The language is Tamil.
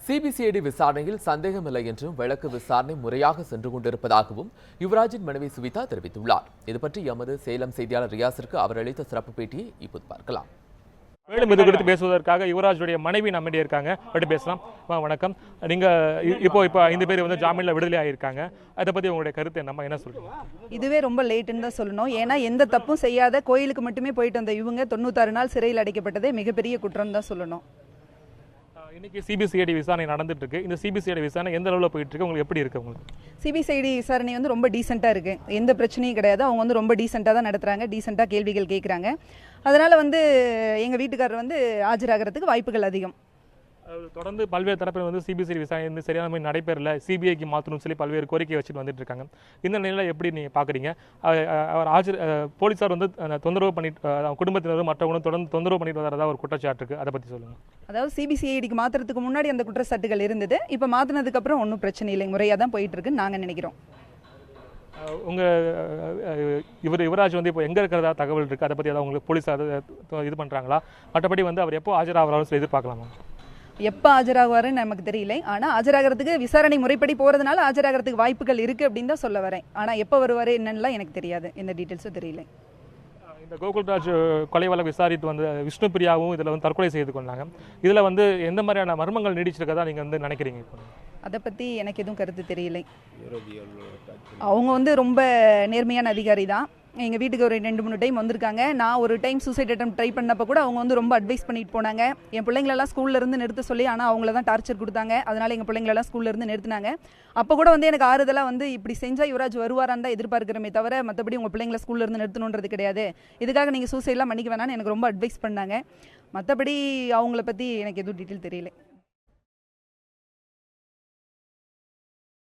சிபிசிஐடி விசாரணையில் சந்தேகமில்லை என்றும் வழக்கு விசாரணை முறையாக சென்று கொண்டிருப்பதாகவும் யுவராஜின் மனைவி சுவிதா தெரிவித்துள்ளார். இதுபற்றி எமது சேலம் செய்தியாளர் ரியாஸிற்கு அவர் அளித்த சிறப்பு பேட்டியை இப்போது பார்க்கலாம். மேலும் இது குறித்து பேசுவதற்காக யுவராஜுடைய மனைவி நம்மிடையே இருக்காங்க. பேசலாம். வணக்கம். நீங்க இப்போ 5 பேர் வந்து ஜாமீன்ல விடுதலை ஆகியிருக்காங்க. அதை பத்தி உங்களுடைய கருத்து என்ன சொல்றீங்க? இதுவே ரொம்ப லேட்டுன்னு தான் சொல்லணும். ஏன்னா எந்த தப்பும் செய்யாத கோயிலுக்கு மட்டுமே போயிட்டு வந்த இவங்க 96 நாள் சிறையில் அடைக்கப்பட்டதே மிகப்பெரிய குற்றம் தான் சொல்லணும். இன்னைக்கு சிபிசிஐடி விசாரணை நடந்துட்டு இருக்கு. இந்த சிபிசிஐடி விசாரணை எந்த அளவில் போயிட்டு இருக்கு, உங்களுக்கு எப்படி இருக்கு? உங்களுக்கு சிபிசிஐடி விசாரணை வந்து ரொம்ப டீசெண்டாக இருக்கு, எந்த பிரச்சனையும் கிடையாது. அவங்க வந்து ரொம்ப டீசெண்டாக தான் நடத்துறாங்க, டீசெண்டாக கேள்விகள் கேட்குறாங்க. அதனால வந்து எங்கள் வீட்டுக்காரர் வந்து ஆஜராகிறதுக்கு வாய்ப்புகள் அதிகம். தொடர்ந்து பல்வேறு தரப்பில் வந்து சிபிசிஐடி விசாரணை வந்து சரியான மாதிரி நடைபெறல, சிபிஐக்கு மாற்றணும்னு சொல்லி பல்வேறு கோரிக்கை வச்சுட்டு வந்துட்டு இருக்காங்க. இந்த நிலையில் எப்படி நீங்கள் பார்க்குறீங்க? அவர் போலீஸார் வந்து தொந்தரவு பண்ணிட்டு குடும்பத்தினரும் மற்றவங்களும் தொடர்ந்து தொந்தரவு பண்ணிட்டு வரதா ஒரு குற்றச்சாட்டு இருக்குது. அதை பற்றி சொல்லுங்கள். அதாவது சிபிசிஐடிக்கு மாற்றுறதுக்கு முன்னாடி அந்த குற்றச்சாட்டுகள் இருந்தது. இப்போ மாற்றினதுக்கப்புறம் ஒன்றும் பிரச்சனை இல்லை, முறையாக தான் போயிட்டு இருக்குன்னு நாங்கள் நினைக்கிறோம். யுவராஜ் வந்து இப்போ எங்கே இருக்கிறதா தகவல் இருக்குது? அதை பற்றி ஏதாவது உங்களுக்கு போலீஸார் இது பண்ணுறாங்களா? மற்றபடி வந்து அவர் எப்போ ஆஜராகிறாலும் சொல்லி எதிர்பார்க்கலாமா? எப்போ ஆஜராகுவாருன்னு நமக்கு தெரியல. ஆனால் ஆஜராகிறதுக்கு விசாரணை முறைப்படி போகிறதுனால ஆஜராகிறதுக்கு வாய்ப்புகள் இருக்குது அப்படின்னு தான் சொல்ல வரேன். ஆனால் எப்போ வருவார் என்னென்னலாம் எனக்கு தெரியாது, எந்த டீட்டெயில்ஸும் தெரியல. இந்த கோகுல்ராஜ் கொலை வழக்கு விசாரித்து வந்து விஷ்ணு பிரியாவும் இதில் வந்து தற்கொலை செய்து கொண்டாங்க. இதில் வந்து எந்த மாதிரியான மர்மங்கள் நீடிச்சிருக்கதா நீங்கள் வந்து நினைக்கிறீங்க? அதை பற்றி எனக்கு எதுவும் கருத்து தெரியலை. அவங்க வந்து ரொம்ப நேர்மையான அதிகாரி தான். எங்கள் வீட்டுக்கு ஒரு 2-3 டைம் வந்திருக்காங்க. நான் ஒரு டைம் சூசைட் அட்டெம்ப்ட் ட்ரை பண்ணப்போ கூட அவங்க வந்து ரொம்ப அட்வைஸ் பண்ணிட்டு போனாங்க. என் பிள்ளைங்களெல்லாம் ஸ்கூல்லேருந்து நிறுத்த சொல்லி, ஆனால் அவங்கள தான் டார்ச்சர் கொடுத்தாங்க. அதனால் எங்கள் பிள்ளைங்களெல்லாம் ஸ்கூல்லேருந்து நிறுத்தினாங்க. அப்போ கூட வந்து எனக்கு ஆறுதலாக வந்து இப்படி செஞ்சால் யுவராஜ் வருவாரான்னு தான் எதிர்பார்க்கிறமே தவிர மற்றபடி உங்கள் பிள்ளைங்களை ஸ்கூல்லேருந்து நிறுத்தணுன்றது கிடையாது, இதுக்காக நீங்கள் சூசைட்லாம் பண்ணிக்க வேணான்னு எனக்கு ரொம்ப அட்வைஸ் பண்ணாங்க. மற்றபடி அவங்கள பற்றி எனக்கு எதுவும் டீட்டெயில் தெரியல.